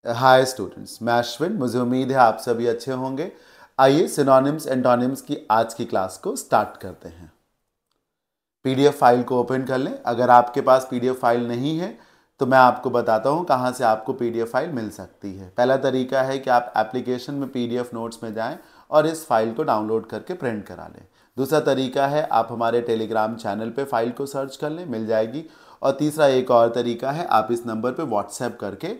Hi students, मैं अश्विन। मुझे उम्मीद है आप सभी अच्छे होंगे। आइए सिनोनिम्स एंटोनिम्स की आज की क्लास को स्टार्ट करते हैं। पीडीएफ फाइल को ओपन कर लें। अगर आपके पास पीडीएफ फाइल नहीं है तो मैं आपको बताता हूं कहां से आपको पीडीएफ फाइल मिल सकती है। पहला तरीका है कि आप एप्लीकेशन में पीडीएफ नोट्स में जाएं और इस फाइल को डाउनलोड करके प्रिंट करा लें। दूसरा तरीका है आप हमारे टेलीग्राम चैनल पे फाइल को सर्च कर लें, मिल जाएगी। और तीसरा एक और तरीका है, आप इस नंबर पे व्हाट्सएप करके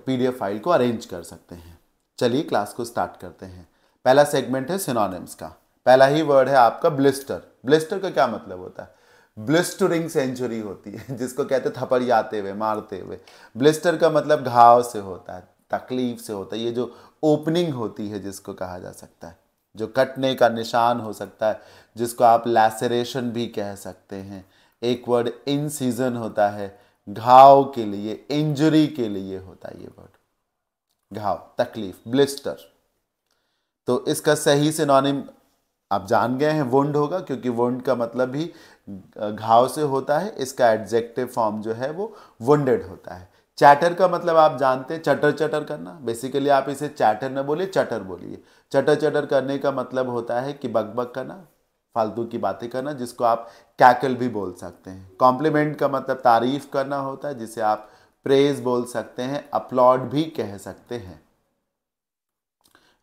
पीडीएफ फाइल को अरेंज कर सकते हैं। चलिए क्लास को स्टार्ट करते हैं। पहला सेगमेंट है सिनोनिम्स का। पहला ही वर्ड है आपका ब्लिस्टर। ब्लिस्टर का क्या मतलब होता है? ब्लिस्टरिंग सेंचुरी होती है जिसको कहते हैं थपड़ियाते हुए, मारते हुए। ब्लिस्टर का मतलब घाव से होता है, तकलीफ से होता है। ये जो ओपनिंग होती है जिसको कहा जा सकता है, जो कटने का निशान हो सकता है, जिसको आप लैसरेशन भी कह सकते हैं। एक वर्ड इन सीजन होता है, घाव के लिए, इंजरी के लिए होता है ये वर्ड। घाव, तकलीफ, ब्लिस्टर। तो इसका सही सिनोनिम आप जान गए हैं, वुंड होगा, क्योंकि वुंड का मतलब भी घाव से होता है। इसका एडजेक्टिव फॉर्म जो है वो वुंडेड होता है। चैटर का मतलब आप जानते हैं, चटर चटर करना। बेसिकली आप इसे चैटर न बोलिए, चटर बोलिए। चटर चटर करने का मतलब होता है कि बकबक करना, फालतू की बातें करना, जिसको आप कैकल भी बोल सकते हैं। कॉम्प्लीमेंट का मतलब तारीफ करना होता है, जिसे आप प्रेज बोल सकते हैं, अपलॉड भी कह सकते हैं।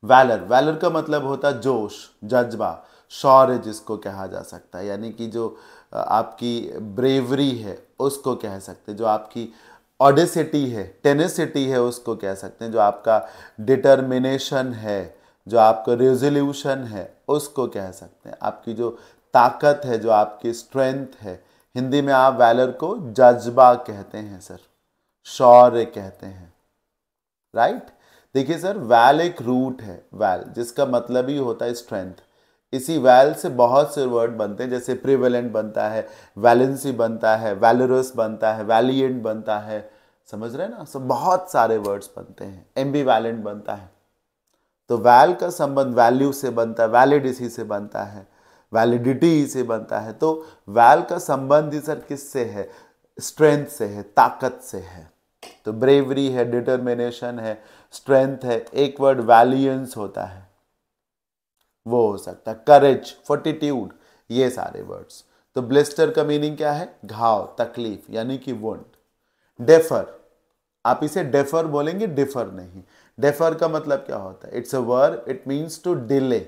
वैलर, वैलर का मतलब होता है जोश, जज्बा, शौर्य जिसको कहा जा सकता है। यानी कि जो आपकी ब्रेवरी है उसको कह सकते हैं, जो आपकी ऑडेसिटी है, टेनेसिटी है उसको कह सकते हैं, जो आपका डिटर्मिनेशन है, जो आपका रेजोल्यूशन है उसको कह सकते हैं। आपकी जो ताकत है, जो आपकी स्ट्रेंथ है। हिंदी में आप वैलर को जज्बा कहते हैं सर, शौर्य कहते हैं, राइट। देखिए सर, वैल एक रूट है, वैल जिसका मतलब ही होता है स्ट्रेंथ। इसी वैल से बहुत से वर्ड बनते हैं, जैसे प्रिवेलेंट बनता है, वैलेंसी बनता है, वैलरस बनता है, वैलिएंट बनता है। समझ रहे हैं ना? सब बहुत सारे वर्ड्स बनते हैं। एम्बीवैलेंट बनता है। तो वैल का संबंध वैल्यू से बनता है, वैलिडिटी से बनता है, वैलिडिटी से बनता है। तो वैल का संबंध ही सर किससे है? स्ट्रेंथ से है, ताकत से है। तो ब्रेवरी है, डिटर्मिनेशन है, स्ट्रेंथ है। एक वर्ड वैलियंस होता है, वो हो सकता है करेज, फोर्टिट्यूड, ये सारे वर्ड्स। तो ब्लिस्टर का मीनिंग क्या है? घाव, तकलीफ, यानी कि वुंड। डेफर, आप इसे डेफर बोलेंगे, डिफर नहीं। डेफर का मतलब क्या होता है? It's a verb, it means to delay,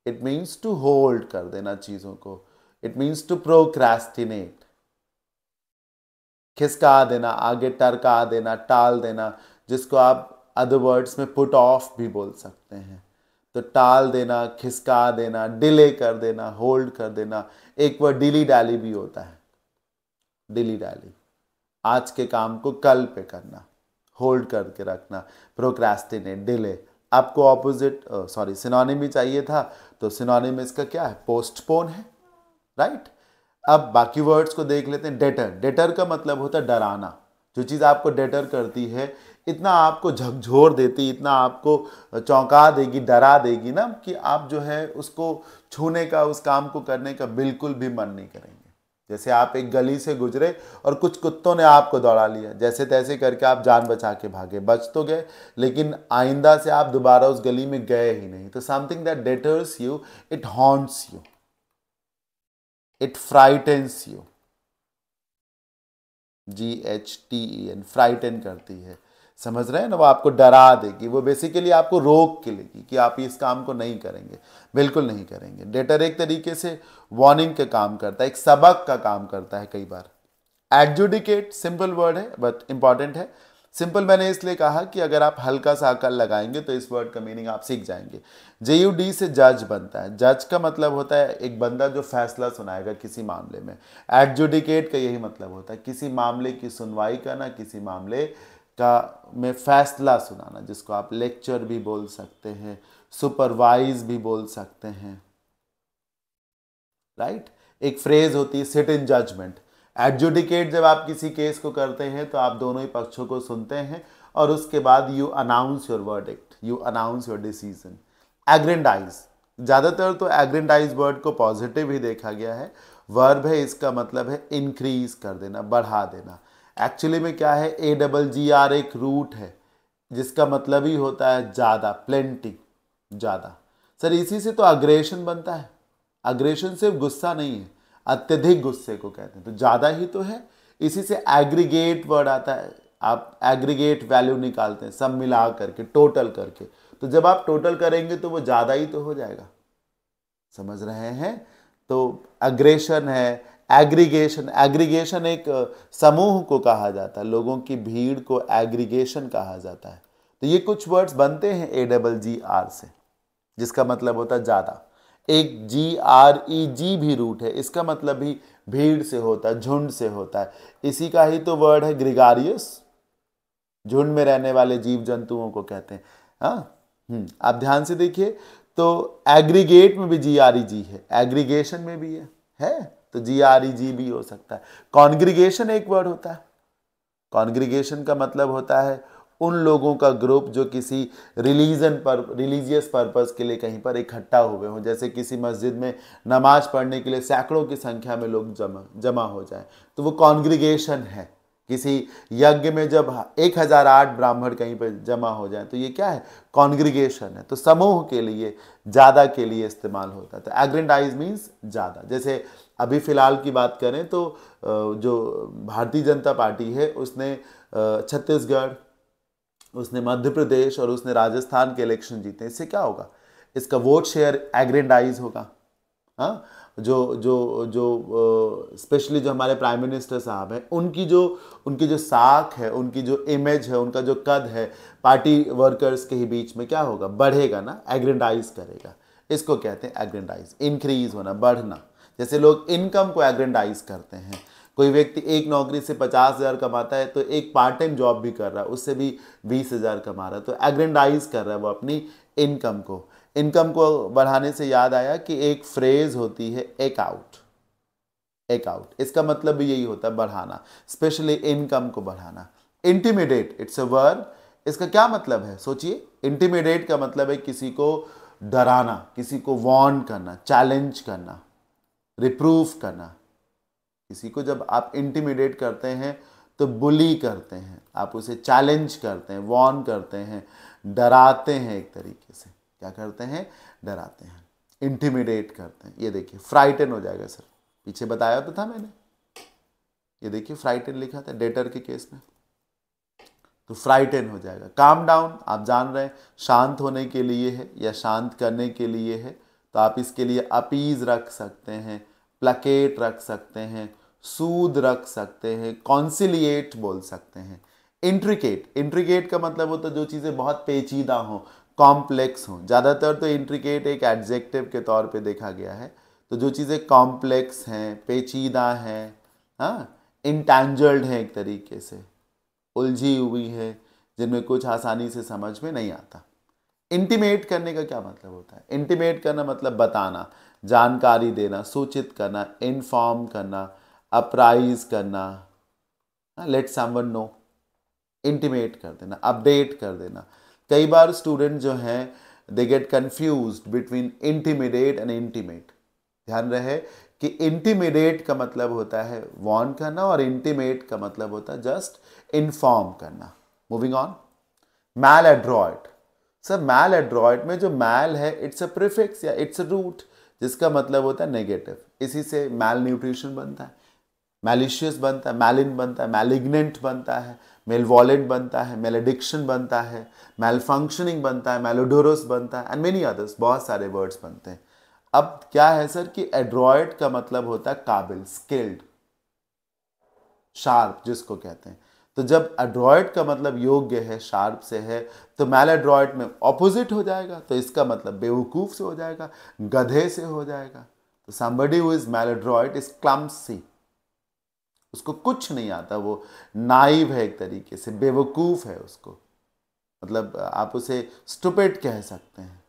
it means to hold कर देना चीजों को, इट मीन्स टू प्रोक्रेस्टिनेट। खिसका देना, आगे टरका देना, टाल देना, जिसको आप अदर वर्ड्स में पुट ऑफ भी बोल सकते हैं। तो टाल देना, खिसका देना, डिले कर देना, होल्ड कर देना। एक वर्ड डिली डैली भी होता है, डिली डैली, आज के काम को कल पे करना, होल्ड करके रखना, प्रोक्रेस्टिनेट, डिले। आपको ऑपोजिट सिनोनिम भी चाहिए था, तो सिनोनिम इसका क्या है? पोस्टपोन है, राइट। अब बाकी वर्ड्स को देख लेते हैं। डेटर, डेटर का मतलब होता है डराना। जो चीज़ आपको डेटर करती है, इतना आपको झकझोर देती, इतना आपको चौंका देगी, डरा देगी ना, कि आप जो है उसको छूने का, उस काम को करने का बिल्कुल भी मन नहीं करेंगे। जैसे आप एक गली से गुजरे और कुछ कुत्तों ने आपको दौड़ा लिया, जैसे तैसे करके आप जान बचा के भागे, बच तो गए, लेकिन आइंदा से आप दोबारा उस गली में गए ही नहीं। तो something that deters you, it haunts you, it frightens you. GHTEN, frighten करती है। समझ रहे हैं ना? वो आपको डरा देगी, वो बेसिकली आपको रोक के लेगी कि आप इस काम को नहीं करेंगे, बिल्कुल नहीं करेंगे। डेटर एक तरीके से वार्निंग का काम करता है, एक सबक का काम करता है कई बार। एडजुडिकेट सिंपल वर्ड है बट इंपॉर्टेंट है। सिंपल मैंने इसलिए कहा कि अगर आप हल्का सा अकल लगाएंगे तो इस वर्ड का मीनिंग आप सीख जाएंगे। JUD से जज बनता है। जज का मतलब होता है एक बंदा जो फैसला सुनाएगा किसी मामले में। एडजुडिकेट का यही मतलब होता है किसी मामले की सुनवाई करना, किसी मामले का में फैसला सुनाना, जिसको आप लेक्चर भी बोल सकते हैं, सुपरवाइज भी बोल सकते हैं, राइट। एक फ्रेज होती है सिट इन जजमेंट। एडजुडिकेट जब आप किसी केस को करते हैं तो आप दोनों ही पक्षों को सुनते हैं और उसके बाद you announce your verdict, you announce your decision. Aggrandise, ज़्यादातर तो एग्रेंडाइज वर्ड को पॉजिटिव ही देखा गया है। वर्ब है, इसका मतलब है इंक्रीज कर देना, बढ़ा देना। एक्चुअली में क्या है? AGGR एक रूट है, जिसका मतलब ही होता है ज़्यादा, प्लेंटी, ज़्यादा। सर इसी से तो अग्रेशन बनता है। अग्रेशन सिर्फ गुस्सा नहीं है, अत्यधिक गुस्से को कहते हैं, तो ज़्यादा ही तो है। इसी से एग्रीगेट वर्ड आता है, आप एग्रीगेट वैल्यू निकालते हैं सब मिला करके, टोटल करके। तो जब आप टोटल करेंगे तो वो ज़्यादा ही तो हो जाएगा, समझ रहे हैं। तो अग्रेशन है, एग्रीगेशन। एग्रीगेशन एक समूह को कहा जाता है, लोगों की भीड़ को एग्रीगेशन कहा जाता है। तो ये कुछ वर्ड्स बनते हैं AGGR से, जिसका मतलब होता है ज़्यादा। एक GREG भी रूट है, इसका मतलब भी भीड़ से होता है, झुंड से होता है। इसी का ही तो वर्ड है ग्रिगारियस, झुंड में रहने वाले जीव जंतुओं को कहते हैं। हाँ, आप ध्यान से देखिए, तो एग्रीगेट में भी GREG है, एग्रीगेशन में भी है तो GREG भी हो सकता है। कॉन्ग्रीगेशन एक वर्ड होता है। कॉन्ग्रीगेशन का मतलब होता है उन लोगों का ग्रुप जो किसी रिलीजियस पर्पस के लिए कहीं पर इकट्ठा हुए हों। जैसे किसी मस्जिद में नमाज पढ़ने के लिए सैकड़ों की संख्या में लोग जमा हो जाए, तो वो कॉन्ग्रीगेशन है। किसी यज्ञ में जब 1008 ब्राह्मण कहीं पर जमा हो जाए तो ये क्या है, कॉन्ग्रीगेशन है। तो समूह के लिए, ज़्यादा के लिए इस्तेमाल होता है। तो एग्रेंडाइज मीन्स ज़्यादा। जैसे अभी फ़िलहाल की बात करें तो जो भारतीय जनता पार्टी है उसने छत्तीसगढ़, उसने मध्य प्रदेश और उसने राजस्थान के इलेक्शन जीते। इससे क्या होगा, इसका वोट शेयर एग्रेंडाइज होगा। हाँ, जो जो जो स्पेशली जो हमारे प्राइम मिनिस्टर साहब हैं, उनकी जो साख है, उनकी जो इमेज है, उनका जो कद है पार्टी वर्कर्स के ही बीच में क्या होगा, बढ़ेगा ना, एग्रेंडाइज करेगा। इसको कहते हैं एग्रेंडाइज, इंक्रीज होना, बढ़ना। जैसे लोग इनकम को एग्रेंडाइज करते हैं। कोई व्यक्ति एक नौकरी से 50,000 कमाता है तो एक पार्ट टाइम जॉब भी कर रहा है, उससे भी 20,000 कमा रहा है, तो एग्रेंडाइज कर रहा है वो अपनी इनकम को। इनकम को बढ़ाने से याद आया कि एक फ्रेज होती है एक आउट। एक आउट, इसका मतलब भी यही होता है बढ़ाना, स्पेशली इनकम को बढ़ाना। Intimidate, it's a verb. इसका क्या मतलब है, सोचिए। इंटिमिडेट का मतलब है किसी को डराना, किसी को वार्न करना, चैलेंज करना, रिप्रूव करना। किसी को जब आप इंटिमिडेट करते हैं तो बुली करते हैं, आप उसे चैलेंज करते हैं, वार्न करते हैं, डराते हैं। एक तरीके से क्या करते हैं, डराते हैं, इंटिमिडेट करते हैं। ये देखिए फ्राइटन हो जाएगा सर, पीछे बताया तो था मैंने। ये देखिए फ्राइटन लिखा था डेटर के केस में, तो फ्राइटन हो जाएगा। काम डाउन आप जान रहे हैं शांत होने के लिए है या शांत करने के लिए है, तो आप इसके लिए अपीज रख सकते हैं, प्लकेट रख सकते हैं, सूद रख सकते हैं, कॉन्सिलिएट बोल सकते हैं। इंट्रिकेट, इंट्रिकेट का मतलब होता है जो चीज़ें बहुत पेचीदा हों, कॉम्प्लेक्स हों। ज़्यादातर तो इंट्रिकेट एक एडजेक्टिव के तौर पे देखा गया है। तो जो चीज़ें कॉम्प्लेक्स हैं, पेचीदा हैं, हाँ, इंटेंजल्ड हैं, एक तरीके से उलझी हुई है, जिनमें कुछ आसानी से समझ में नहीं आता। इंटीमेट करने का क्या मतलब होता है, इंटीमेट करना मतलब बताना, जानकारी देना, सूचित करना, इन्फॉर्म करना, अप्राइज करना, लेट समवन नो, इंटीमेट कर देना, अपडेट कर देना। कई बार स्टूडेंट जो हैं they get confused between intimidate and intimate. ध्यान रहे कि इंटीमिडेट का मतलब होता है वार्न करना और इंटीमेट का मतलब होता है जस्ट इन्फॉर्म करना। Moving on, maladroit. Sir maladroit में जो मैल है इट्स अ प्रीफिक्स या इट्स अ रूट, जिसका मतलब होता है नेगेटिव। इसी से मैल न्यूट्रिशन बनता है, मैलिशियस बनता है, मैलिन बनता है, मैलिग्नेंट बनता है, मेलवॉलेंट बनता है, मेलेडिक्शन बनता है, मेलफंक्शनिंग बनता है, मेलोडोरस बनता है, एंड मेनी अदर्स, बहुत सारे वर्ड्स बनते हैं। अब क्या है सर कि एड्रॉयट का मतलब होता है काबिल, स्किल्ड, शार्प जिसको कहते हैं। तो जब एड्रॉयट का मतलब योग्य है, शार्प से है, तो मैल एड्रॉयट में ऑपोजिट हो जाएगा, तो इसका मतलब बेवकूफ से हो जाएगा, गधे से हो जाएगा। तो somebody who is maladroit is clumsy, उसको कुछ नहीं आता, वो नाइव है, एक तरीके से बेवकूफ है। उसको मतलब आप उसे स्टूपिड कह सकते हैं,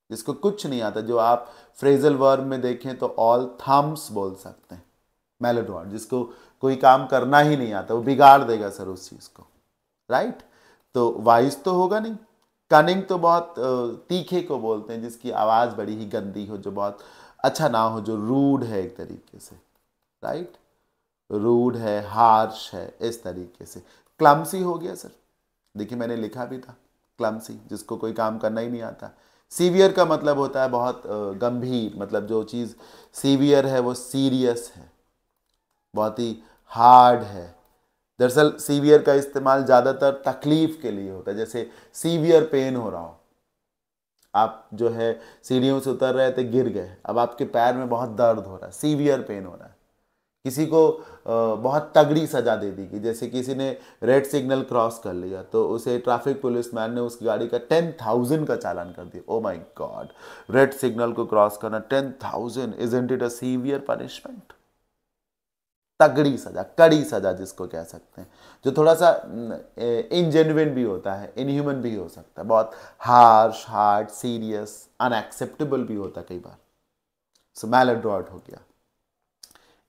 जिसको कुछ नहीं आता। जो आप फ्रेजल वर्ब में देखें तो ऑल थम्स बोल सकते हैं। मैलोड्रॉइट, जिसको कोई काम करना ही नहीं आता, वो बिगाड़ देगा सर उस चीज़ को, राइट। तो वाइज तो होगा नहीं। कनिंग तो बहुत तीखे को बोलते हैं, जिसकी आवाज़ बड़ी ही गंदी हो, जो बहुत अच्छा ना हो, जो रूड है एक तरीके से, राइट, रूड है, हार्श है, इस तरीके से। क्लमसी हो गया सर, देखिए मैंने लिखा भी था, क्लमसी, जिसको कोई काम करना ही नहीं आता। सीवियर का मतलब होता है बहुत गंभीर, मतलब जो चीज़ सीवियर है वो सीरियस है, बहुत ही हार्ड है। दरअसल सीवियर का इस्तेमाल ज़्यादातर तकलीफ के लिए होता है, जैसे सीवियर पेन हो रहा हो, आप जो है सीढ़ियों से उतर रहे थे, गिर गए, अब आपके पैर में बहुत दर्द हो रहा है, सीवियर पेन हो रहा है। किसी को बहुत तगड़ी सजा दे दी कि जैसे किसी ने रेड सिग्नल क्रॉस कर लिया तो उसे ट्रैफिक पुलिस मैन ने उसकी गाड़ी का 10,000 का चालान कर दिया। Oh my God, red signal को क्रॉस करना 10,000, isn't it a severe punishment? तगड़ी सजा, कड़ी सजा जिसको कह सकते हैं, जो थोड़ा सा इनजेन्युइन भी होता है, इनह्यूमन भी हो सकता है, बहुत हार्श, हार्ड, सीरियस, अनएक्सेप्टेबल भी होता है कई बार। सो मैलड्रॉट हो गया।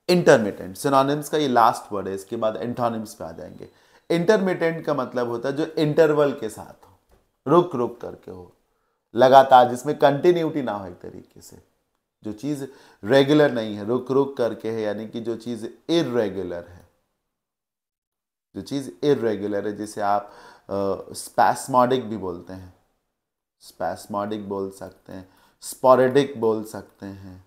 इंटरमिटेंट, सिनोनिम्स का ये लास्ट वर्ड है, इसके बाद एंटोनिम्स पे आ जाएंगे। इंटरमिटेंट का मतलब होता है जो इंटरवल के साथ हो, रुक रुक करके हो, लगातार, जिसमें कंटिन्यूटी ना हो एक तरीके से, जो चीज़ रेगुलर नहीं है, रुक रुक करके है, यानी कि जो चीज़ इर्रेगुलर है, जो चीज़ इर्रेगुलर है, जिसे आप स्पैस्मोडिक भी बोलते हैं, स्पैस्मोडिक बोल सकते हैं, स्पोरेडिक बोल सकते हैं,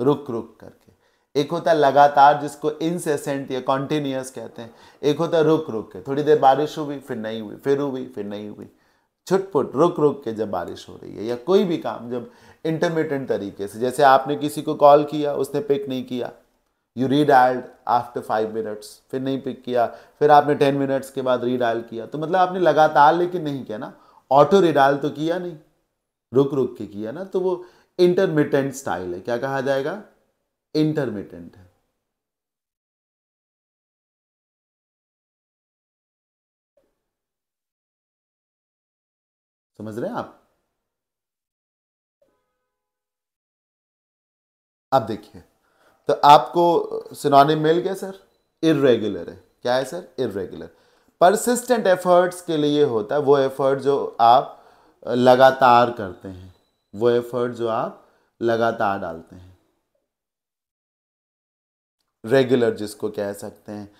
रुक रुक करके। एक होता है लगातार, जिसको इंसेसेंट या कॉन्टिन्यूस कहते हैं। एक होता है रुक रुक के, थोड़ी देर बारिश हुई, फिर नहीं हुई, फिर हुई, फिर नहीं हुई, छुटपुट रुक रुक के जब बारिश हो रही है, या कोई भी काम जब इंटरमिटेंट तरीके से, जैसे आपने किसी को कॉल किया, उसने पिक नहीं किया, यू रीडायल्ड आफ्टर 5 मिनट्स, फिर नहीं पिक किया, फिर आपने 10 मिनट्स के बाद रीडायल किया, तो मतलब आपने लगातार लेकिन नहीं किया ना, ऑटो रीडायल तो किया नहीं, रुक रुक के किया ना, तो वो इंटरमिटेंट स्टाइल है। क्या कहा जाएगा? इंटरमिटेंट है। समझ रहे हैं आप? अब देखिए, तो आपको सिनोनिम मिल गया सर। इर्रेगुलर है, क्या है सर? इर्रेगुलर। परसिस्टेंट एफर्ट्स के लिए होता है वो एफर्ट जो आप लगातार करते हैं, वो एफर्ट जो आप लगातार डालते हैं, रेगुलर जिसको कह सकते हैं।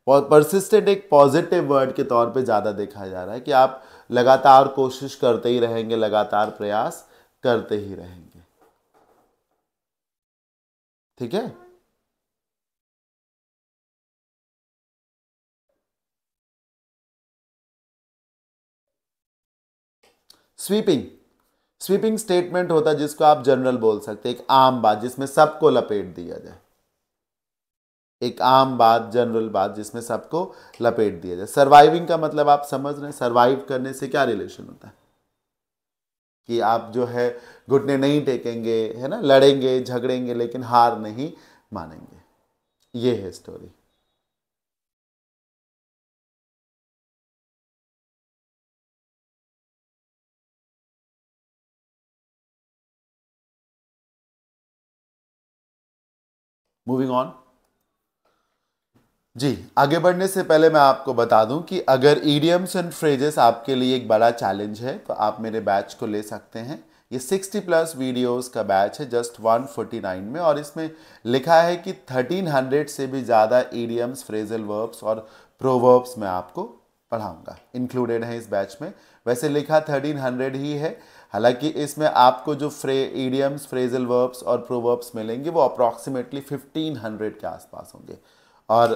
परसिस्टेंट एक पॉजिटिव वर्ड के तौर पे ज़्यादा देखा जा रहा है कि आप लगातार कोशिश करते ही रहेंगे, लगातार प्रयास करते ही रहेंगे। ठीक है? स्वीपिंग, स्वीपिंग स्टेटमेंट होता है जिसको आप जनरल बोल सकते हैं, एक आम बात जिसमें सबको लपेट दिया जाए, एक आम बात, जनरल बात जिसमें सबको लपेट दिया जाए। सर्वाइविंग का मतलब आप समझ रहे हैं, सर्वाइव करने से क्या रिलेशन होता है कि आप जो है घुटने नहीं टेकेंगे, है ना, लड़ेंगे झगड़ेंगे लेकिन हार नहीं मानेंगे। ये है स्टोरी। मूविंग ऑन जी, आगे बढ़ने से पहले मैं आपको बता दूं कि अगर ईडियम्स एंड फ्रेजेस आपके लिए एक बड़ा चैलेंज है तो आप मेरे बैच को ले सकते हैं। ये 60+ वीडियोस का बैच है जस्ट 149 में, और इसमें लिखा है कि 1300 से भी ज़्यादा ईडियम्स, फ्रेजल वर्ब्स और प्रोवर्ब्स मैं आपको पढ़ाऊंगा, इंक्लूडेड है इस बैच में। वैसे लिखा 1300 ही है, हालांकि इसमें आपको जो ईडियम्स, फ्रेजल वर्ब्स और प्रोवर्ब्स मिलेंगे वो अप्रॉक्सीमेटली 1500 के आसपास होंगे। और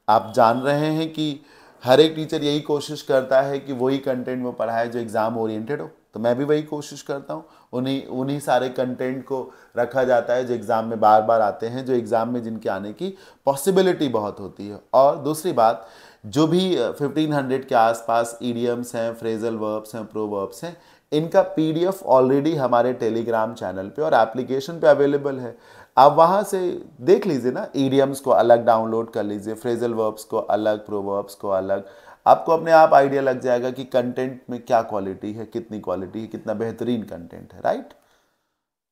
आप जान रहे हैं कि हर एक टीचर यही कोशिश करता है कि वही कंटेंट वो पढ़ाए जो एग्ज़ाम ओरिएंटेड हो, तो मैं भी वही कोशिश करता हूँ। उन्हीं सारे कंटेंट को रखा जाता है जो एग्ज़ाम में बार बार आते हैं, जो एग्ज़ाम में जिनके आने की पॉसिबिलिटी बहुत होती है। और दूसरी बात, जो भी 1500 के आसपास ईडियम्स हैं, फ्रेजल वर्ब्स हैं, प्रोवर्ब्स हैं, इनका PDF ऑलरेडी हमारे टेलीग्राम चैनल पे और एप्लीकेशन पे अवेलेबल है। आप वहाँ से देख लीजिए ना, ईडियम्स को अलग डाउनलोड कर लीजिए, फ्रेजल वर्ब्स को अलग, प्रोवर्ब्स को अलग। आपको अपने आप आइडिया लग जाएगा कि कंटेंट में क्या क्वालिटी है, कितनी क्वालिटी है, कितना बेहतरीन कंटेंट है, राइट?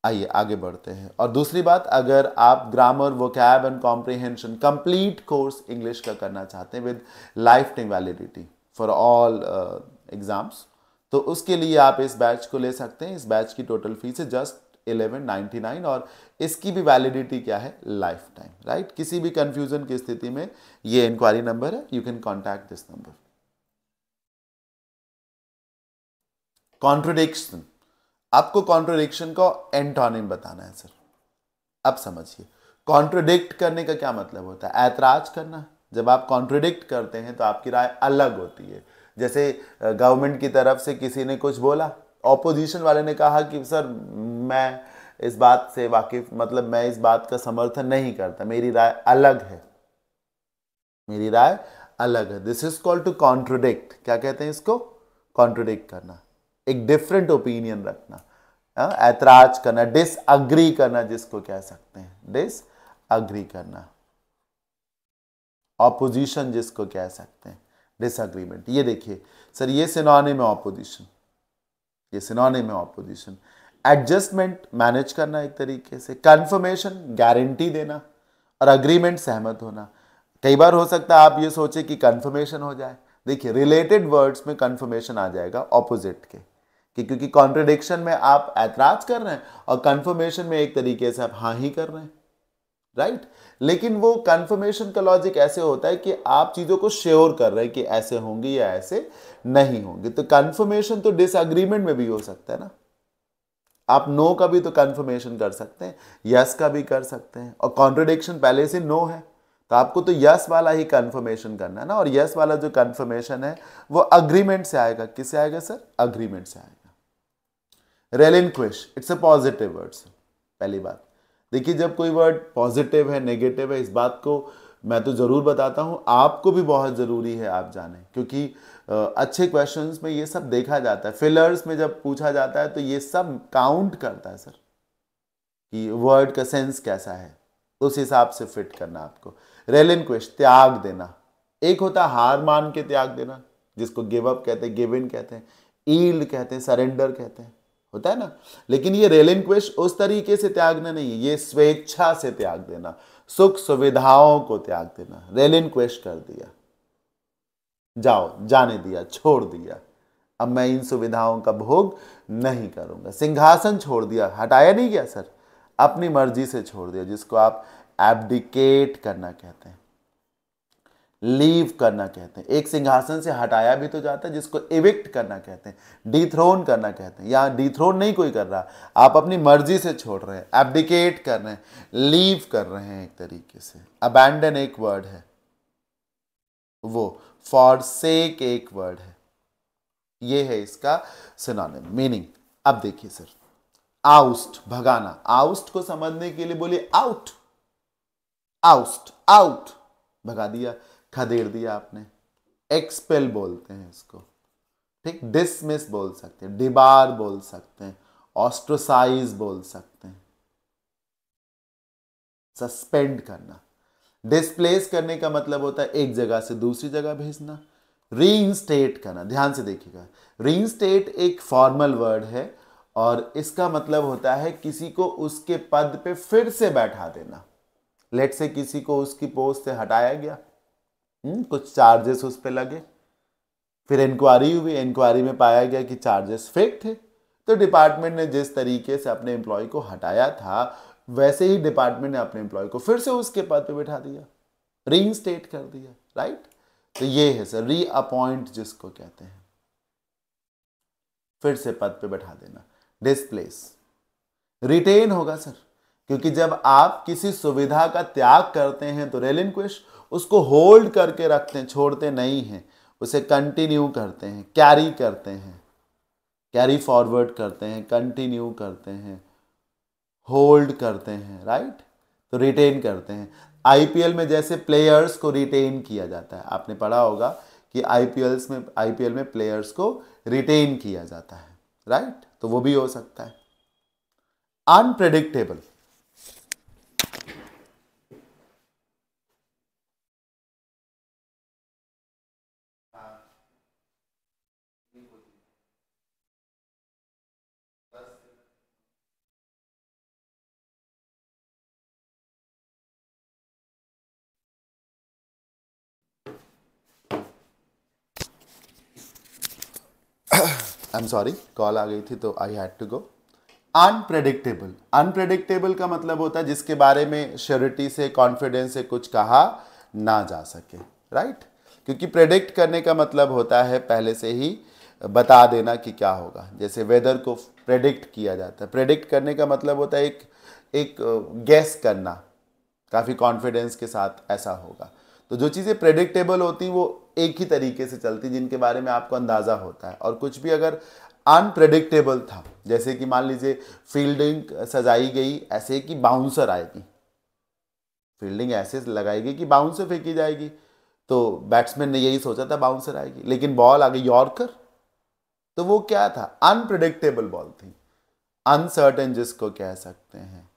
आइए आगे बढ़ते हैं। और दूसरी बात, अगर आप grammar, vocab and comprehension complete course English का करना चाहते हैं with life time validity for all exams, तो उसके लिए आप इस बैच को ले सकते हैं। इस बैच की टोटल फीस है जस्ट 1199, और इसकी भी वैलिडिटी क्या है? Life time, right? किसी भी कंफ्यूजन की स्थिति में ये इंक्वायरी नंबर है, you can contact this number. Contradiction, आपको कॉन्ट्रडिक्शन का एंटोनिम बताना है सर। अब समझिए कॉन्ट्रडिक्ट करने का क्या मतलब होता है, ऐतराज करना। जब आप कॉन्ट्रडिक्ट करते हैं तो आपकी राय अलग होती है। जैसे गवर्नमेंट की तरफ से किसी ने कुछ बोला, ऑपोजिशन वाले ने कहा कि सर मैं इस बात से वाकिफ, मतलब मैं इस बात का समर्थन नहीं करता, मेरी राय अलग है, मेरी राय अलग है। This is called to contradict. क्या कहते हैं इसको, कॉन्ट्रोडिक्ट करना, एक डिफरेंट ओपिनियन रखना, ऐतराज करना, डिसअग्री करना जिसको कह सकते हैं, डिसअग्री करना, ऑपोजिशन जिसको कह सकते हैं, डिसअग्रीमेंट। ये देखिए सर, ये सिनोनिम है ऑपोजिशन, ये सिनोनिम है ऑपोजिशन। एडजस्टमेंट मैनेज करना एक तरीके से, कंफर्मेशन गारंटी देना, और अग्रीमेंट सहमत होना। कई बार हो सकता है आप ये सोचे कि कंफर्मेशन हो जाए, देखिए रिलेटेड वर्ड्स में कंफर्मेशन आ जाएगा ऑपोजिट के, क्योंकि कॉन्ट्रडिक्शन में आप ऐतराज कर रहे हैं और कंफर्मेशन में एक तरीके से आप हाँ ही कर रहे हैं, राइट। लेकिन वो कंफर्मेशन का लॉजिक ऐसे होता है कि आप चीजों को श्योर कर रहे हैं कि ऐसे होंगी या ऐसे नहीं होंगे। तो कंफर्मेशन तो डिसएग्रीमेंट में भी हो सकता है ना, आप नो का भी तो कंफर्मेशन कर सकते हैं, यस का भी कर सकते हैं, और कॉन्ट्रडिक्शन पहले से नो है तो आपको तो यस वाला ही कंफर्मेशन करना है ना, और यस वाला जो कंफर्मेशन है वो अग्रीमेंट से आएगा। किससे आएगा सर, अग्रीमेंट से आएगा। Relinquish, it's a positive word. पहली बात देखिए, जब कोई वर्ड पॉजिटिव है नेगेटिव है, इस बात को मैं तो ज़रूर बताता हूँ, आपको भी बहुत ज़रूरी है आप जानें, क्योंकि अच्छे क्वेश्चंस में ये सब देखा जाता है। फिलर्स में जब पूछा जाता है तो ये सब काउंट करता है सर, कि वर्ड का सेंस कैसा है, उस हिसाब से फिट करना आपको। रेलिंक्विश, त्याग देना। एक होता है हार मान के त्याग देना, जिसको गिव अप कहते हैं, गिव इन कहते हैं, ईल्ड कहते हैं, सरेंडर कहते हैं, होता है ना। लेकिन ये रेलिंक्विश उस तरीके से त्यागना नहीं है, ये स्वेच्छा से त्याग देना, सुख सुविधाओं को त्याग देना। रेलिंक्विश कर दिया, जाओ, जाने दिया, छोड़ दिया, अब मैं इन सुविधाओं का भोग नहीं करूंगा। सिंहासन छोड़ दिया, हटाया नहीं गया सर, अपनी मर्जी से छोड़ दिया, जिसको आप एब्डिकेट करना कहते हैं, लीव करना कहते हैं। एक सिंहासन से हटाया भी तो जाता है, जिसको इविक्ट करना कहते हैं, डिथ्रोन करना कहते हैं। यहाँ डिथ्रोन नहीं कोई कर रहा, आप अपनी मर्जी से छोड़ रहे हैं, एब्डिकेट कर रहे हैं, लीव कर रहे हैं एक तरीके से। अबैंडन एक वर्ड है, वो फॉरसेक एक वर्ड है, ये है इसका सिनोनिम मीनिंग। अब देखिए सर, आउस्ट, भगाना। आउस्ट को समझने के लिए बोलिए आउट, आउस्ट, आउट, भगा दिया, खदेड़ दिया आपने। एक्सपेल बोलते हैं इसको, ठीक। डिसमिस बोल सकते हैं, डिबार बोल सकते हैं, ऑस्ट्रोसाइज बोल सकते हैं, सस्पेंड करना। डिस्प्लेस करने का मतलब होता है एक जगह से दूसरी जगह भेजना। रीइंस्टेट करना, ध्यान से देखिएगा, रीइंस्टेट एक फॉर्मल वर्ड है और इसका मतलब होता है किसी को उसके पद पे फिर से बैठा देना। लेट से किसी को उसकी पोस्ट से हटाया गया, कुछ चार्जेस उस पे लगे, फिर इंक्वायरी हुई, इंक्वायरी में पाया गया कि चार्जेस फेक थे, तो डिपार्टमेंट ने जिस तरीके से अपने एम्प्लॉय को हटाया था वैसे ही डिपार्टमेंट ने अपने एम्प्लॉय को फिर से उसके पद पे बैठा दिया, रीइंस्टेट कर दिया, राइट। तो ये है सर रीअपॉइंट जिसको कहते हैं, फिर से पद पे बैठा देना। डिस्प्लेस, रिटेन होगा सर, क्योंकि जब आप किसी सुविधा का त्याग करते हैं तो रेलिंक्विश, उसको होल्ड करके रखते हैं, छोड़ते नहीं हैं, उसे कंटिन्यू करते हैं, कैरी करते हैं, कैरी फॉरवर्ड करते हैं, कंटिन्यू करते हैं, होल्ड करते हैं, राइट। तो रिटेन करते हैं। आईपीएल में जैसे प्लेयर्स को रिटेन किया जाता है, आपने पढ़ा होगा कि आईपीएल में प्लेयर्स को रिटेन किया जाता है, राइट। तो वो भी हो सकता है। Unpredictable, I am sorry, call आ गई थी तो I had to go. Unpredictable, unpredictable का मतलब होता है जिसके बारे में श्योरिटी से, कॉन्फिडेंस से कुछ कहा ना जा सके, राइट। क्योंकि प्रेडिक्ट करने का मतलब होता है पहले से ही बता देना कि क्या होगा। जैसे वेदर को प्रेडिक्ट किया जाता है, प्रेडिक्ट करने का मतलब होता है एक गैस करना, काफ़ी कॉन्फिडेंस के साथ ऐसा होगा। तो जो चीज़ें प्रेडिक्टेबल होती वो एक ही तरीके से चलती, जिनके बारे में आपको अंदाज़ा होता है। और कुछ भी अगर अनप्रेडिक्टेबल था, जैसे कि मान लीजिए फील्डिंग सजाई गई ऐसे कि बाउंसर आएगी, फील्डिंग ऐसे लगाई गई कि बाउंसर फेंकी जाएगी, तो बैट्समैन ने यही सोचा था बाउंसर आएगी, लेकिन बॉल आ गई यॉर्कर, तो वो क्या था, अनप्रेडिक्टेबल बॉल थी, अनसर्टेन जिसको कह सकते हैं,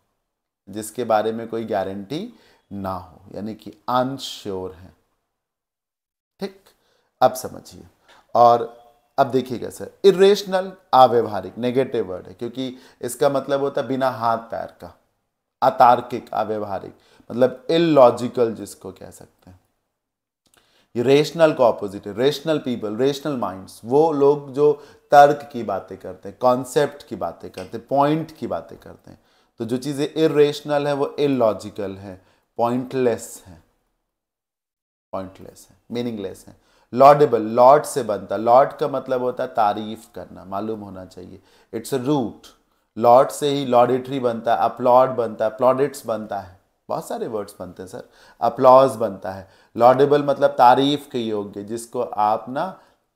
जिसके बारे में कोई गारंटी ना हो, यानी कि अनश्योर है। ठीक, अब समझिए। और अब देखिएगा सर, इरेशनल अव्यवहारिक नेगेटिव वर्ड है, क्योंकि इसका मतलब होता है बिना हाथ पैर का, अतार्किक अव्यवहारिक मतलब इलॉजिकल जिसको कह सकते हैं। ये रेशनल का ऑपोजिट है, रेशनल पीपल, रेशनल माइंड्स, वो लोग जो तर्क की बातें करते हैं, कॉन्सेप्ट की बातें करते हैं, पॉइंट की बातें करते हैं। तो जो चीज़ें इरेशनल है वो इलॉजिकल है, पॉइंटलेस है, पॉइंटलेस है, मीनिंगलेस है। लॉडेबल, लॉड से बनता, लॉड का मतलब होता है तारीफ करना, मालूम होना चाहिए, इट्स अ रूट, लॉड से ही लॉडेटरी बनता है, अपलॉड बनता है, प्लॉडिट्स बनता है, बहुत सारे वर्ड्स बनते हैं सर, अपलॉज बनता है। लॉडेबल मतलब तारीफ के योग्य, जिसको आप ना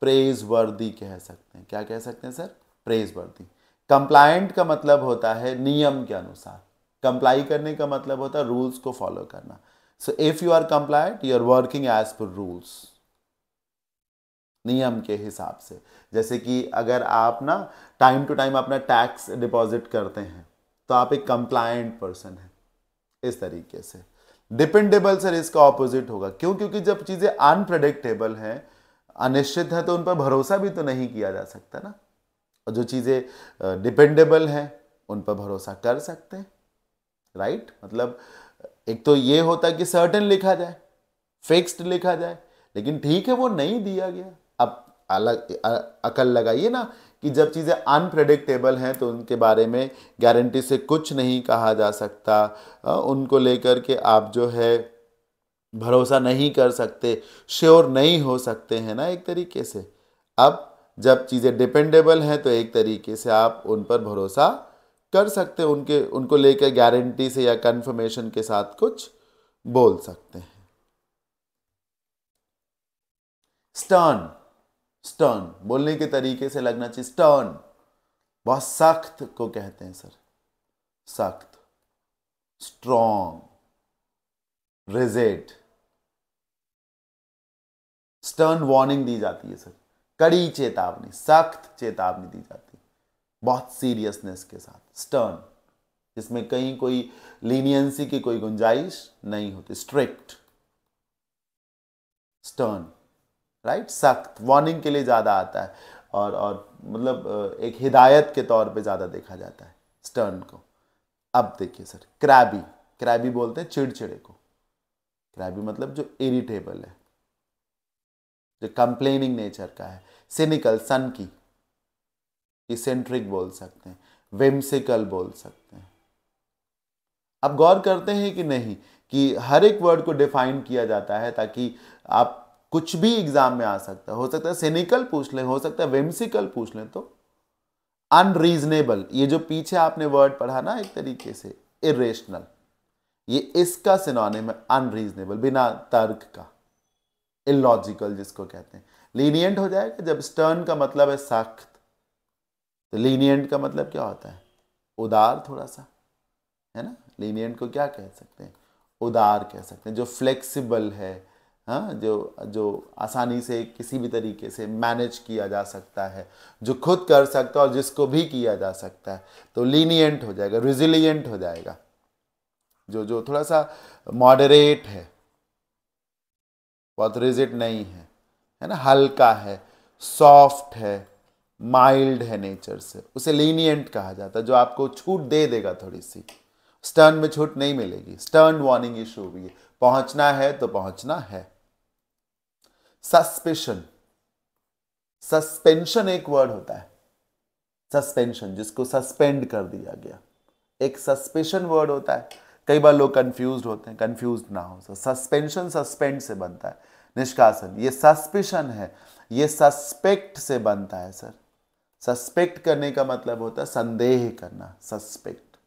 प्रेज वर्दी कह सकते हैं। क्या कह सकते हैं सर, प्रेज वर्दी। कंप्लायंट का मतलब होता है नियम के अनुसार, कंप्लाई करने का मतलब होता है रूल्स को फॉलो करना। So if you are compliant you are working as per rules, नियम के हिसाब से। जैसे कि अगर आप ना टाइम टू टाइम अपना टैक्स डिपॉजिट करते हैं तो आप एक कंप्लायंट पर्सन हैं, इस तरीके से। डिपेंडेबल सर इसका ऑपोजिट होगा, क्यों, क्योंकि जब चीजें अनप्रेडिक्टेबल हैं, अनिश्चित है, तो उन पर भरोसा भी तो नहीं किया जा सकता ना। और जो चीजें डिपेंडेबल हैं उन पर भरोसा कर सकते हैं, राइट। मतलब एक तो ये होता है कि सर्टेन लिखा जाए, फिक्स्ड लिखा जाए, लेकिन ठीक है वो नहीं दिया गया। अब अलग अकल लगाइए ना कि जब चीज़ें अनप्रेडिक्टेबल हैं तो उनके बारे में गारंटी से कुछ नहीं कहा जा सकता, उनको लेकर के आप जो है भरोसा नहीं कर सकते, श्योर नहीं हो सकते हैं ना एक तरीके से। अब जब चीज़ें डिपेंडेबल हैं तो एक तरीके से आप उन पर भरोसा कर सकते हैं, उनको लेकर गारंटी से या कंफर्मेशन के साथ कुछ बोल सकते हैं। स्टर्न, स्टर्न बोलने के तरीके से लगना चाहिए, स्टर्न बहुत सख्त को कहते हैं सर, सख्त, स्ट्रॉन्ग, रिजिड। स्टर्न वार्निंग दी जाती है सर, कड़ी चेतावनी, सख्त चेतावनी दी जाती है, बहुत सीरियसनेस के साथ। स्टर्न जिसमें कहीं कोई लीनियंसी की कोई गुंजाइश नहीं होती, स्ट्रिक्ट, स्टर्न, राइट। सख्त वार्निंग के लिए ज़्यादा आता है, और मतलब एक हिदायत के तौर पे ज़्यादा देखा जाता है स्टर्न को। अब देखिए सर, क्रैबी, क्रैबी बोलते हैं चिड़चिड़े को, क्रैबी मतलब जो इरिटेबल है, जो कंप्लेनिंग नेचर का है। सिनिकल, सन की, इसेंट्रिक बोल सकते हैं, विम्सिकल बोल सकते हैं। अब गौर करते हैं कि नहीं कि हर एक वर्ड को डिफाइन किया जाता है ताकि आप कुछ भी एग्जाम में आ सकता है, हो सकता है सिनिकल पूछ लें, हो सकता है विम्सिकल पूछ लें। तो अनरीजनेबल, ये जो पीछे आपने वर्ड पढ़ा ना एक तरीके से इरेशनल, ये इसका सिनोनिम है अनरीजनेबल, बिना तर्क का, इलॉजिकल जिसको कहते हैं। लीनियंट हो जाएगा जब स्टर्न का मतलब है सख्त, तो लीनियंट का मतलब क्या होता है, उदार थोड़ा सा, है ना। लीनियंट को क्या कह सकते हैं, उदार कह सकते हैं, जो फ्लेक्सिबल है, हाँ, जो आसानी से किसी भी तरीके से मैनेज किया जा सकता है, जो खुद कर सकता है और जिसको भी किया जा सकता है, तो लीनियंट हो जाएगा। रिजिलियंट हो जाएगा जो थोड़ा सा मॉडरेट है, बहुत रिजिड नहीं है ना, हल्का है, सॉफ्ट है, माइल्ड है नेचर से, उसे लीनियंट कहा जाता है, जो आपको छूट दे देगा थोड़ी सी। स्टर्न में छूट नहीं मिलेगी, स्टर्न वार्निंग इशू भी है, पहुंचना है तो पहुंचना है। सस्पेशन, सस्पेंशन एक वर्ड होता है, सस्पेंशन जिसको सस्पेंड कर दिया गया, एक सस्पेशन वर्ड होता है। कई बार लोग कंफ्यूज होते हैं, कंफ्यूज ना हो, सस्पेंशन सस्पेंड से बनता है, निष्कासन, ये सस्पिशन है, ये सस्पेक्ट से बनता है सर। सस्पेक्ट करने का मतलब होता है संदेह करना, सस्पेक्ट,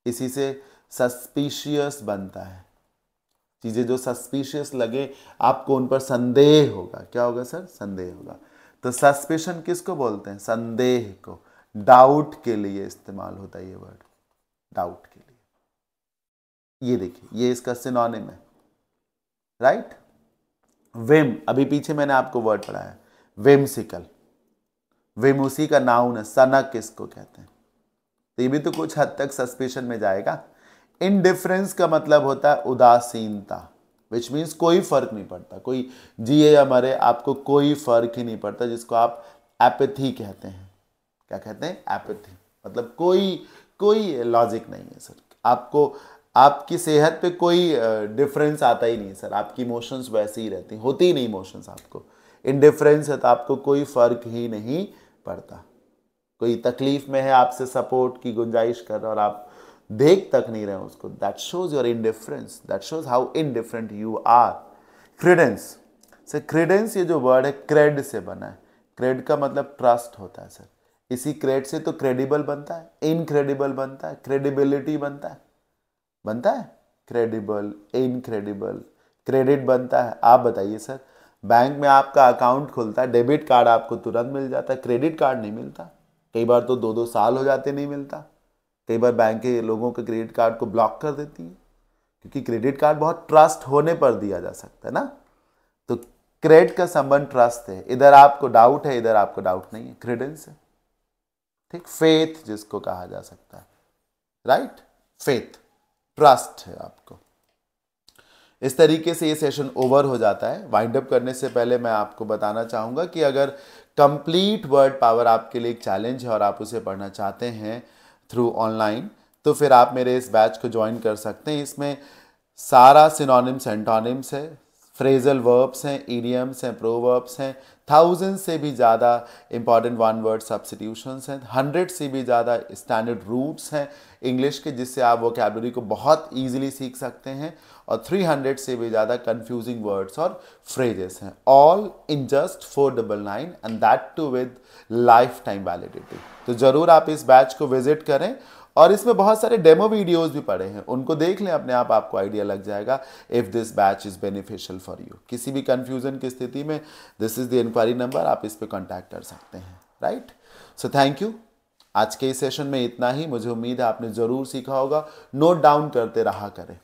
इसी से सस्पिशियस बनता है। चीजें जो सस्पिशियस लगे आपको उन पर संदेह होगा, क्या होगा सर? संदेह होगा। तो सस्पिशन किसको बोलते हैं? संदेह को। डाउट के लिए इस्तेमाल होता है ये वर्ड, डाउट के लिए। ये देखिए, ये इसका सिनोनिम है, राइट। विम, अभी पीछे मैंने आपको वर्ड पढ़ाया, विमसिकल। विम उसी का नाउन है, सनक किसको कहते हैं? तो ये भी तो कुछ हद तक सस्पिशन में जाएगा। इनडिफरेंस का मतलब होता है उदासीनता, विच मीन्स कोई फर्क नहीं पड़ता, कोई जिए या मरे आपको कोई फर्क ही नहीं पड़ता, जिसको आप एपैथी कहते हैं। क्या कहते हैं? एपैथी, मतलब कोई लॉजिक नहीं है सर, आपको आपकी सेहत पे कोई डिफरेंस आता ही नहीं सर, आपकी इमोशंस वैसे ही रहती, होती ही नहीं इमोशंस आपको। इनडिफरेंस है तो आपको कोई फर्क ही नहीं पड़ता। कोई तकलीफ में है, आपसे सपोर्ट की गुंजाइश कर रहा और आप देख तक नहीं रहे उसको, that shows your indifference, that shows how indifferent you are. Credence, sir credence ये जो वर्ड है क्रेड से बना है। क्रेड का मतलब ट्रस्ट होता है सर, इसी क्रेड से तो क्रेडिबल बनता है, इनक्रेडिबल बनता है, क्रेडिबिलिटी बनता है, क्रेडिबल, इनक्रेडिबल, क्रेडिट बनता है। आप बताइए सर, बैंक में आपका अकाउंट खुलता है, डेबिट कार्ड आपको तुरंत मिल जाता है, क्रेडिट कार्ड नहीं मिलता, कई बार तो 2-2 साल हो जाते नहीं मिलता। कई बार बैंक के लोगों के क्रेडिट कार्ड को ब्लॉक कर देती है, क्योंकि क्रेडिट कार्ड बहुत ट्रस्ट होने पर दिया जा सकता है ना। तो क्रेडिट का संबंध ट्रस्ट है, इधर आपको डाउट है, इधर आपको डाउट नहीं है, क्रेडेंस है, ठीक। फेथ जिसको कहा जा सकता है, राइट, फेथ, ट्रस्ट है आपको। इस तरीके से ये सेशन ओवर हो जाता है। वाइंड अप करने से पहले मैं आपको बताना चाहूंगा कि अगर कंप्लीट वर्ड पावर आपके लिए एक चैलेंज है और आप उसे पढ़ना चाहते हैं थ्रू ऑनलाइन, तो फिर आप मेरे इस बैच को ज्वाइन कर सकते हैं। इसमें सारा सिनोनिम्स, एंटोनिम्स है, फ्रेजल वर्ब्स हैं, इडियम्स हैं, प्रोवर्ब्स हैं, 1000 से भी ज़्यादा इंपॉर्टेंट वन वर्ड सब्स्टिट्यूशंस हैं, 100 से भी ज़्यादा स्टैंडर्ड रूट्स हैं इंग्लिश के, जिससे आप वोकैबुलरी को बहुत ईजिली सीख सकते हैं, और 300 से भी ज़्यादा कंफ्यूजिंग वर्ड्स और फ्रेजेस हैं, all in just 499 and that too with life time validity. तो ज़रूर आप इस बैच को विजिट करें, और इसमें बहुत सारे डेमो वीडियोस भी पड़े हैं, उनको देख लें, अपने आप आपको आइडिया लग जाएगा if this batch is beneficial for you. किसी भी कंफ्यूजन की स्थिति में this is the inquiry number, आप इस पर कॉन्टैक्ट कर सकते हैं, राइट। So thank you. आज के इस सेशन में इतना ही। मुझे उम्मीद है आपने ज़रूर सीखा होगा। नोट डाउन करते रहा करें,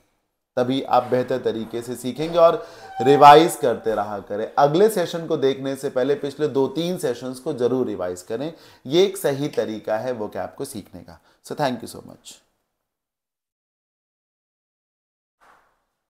तभी आप बेहतर तरीके से सीखेंगे, और रिवाइज करते रहा करें। अगले सेशन को देखने से पहले पिछले 2-3 सेशंस को जरूर रिवाइज करें। ये एक सही तरीका है वोकैब को सीखने का। So thank you so much.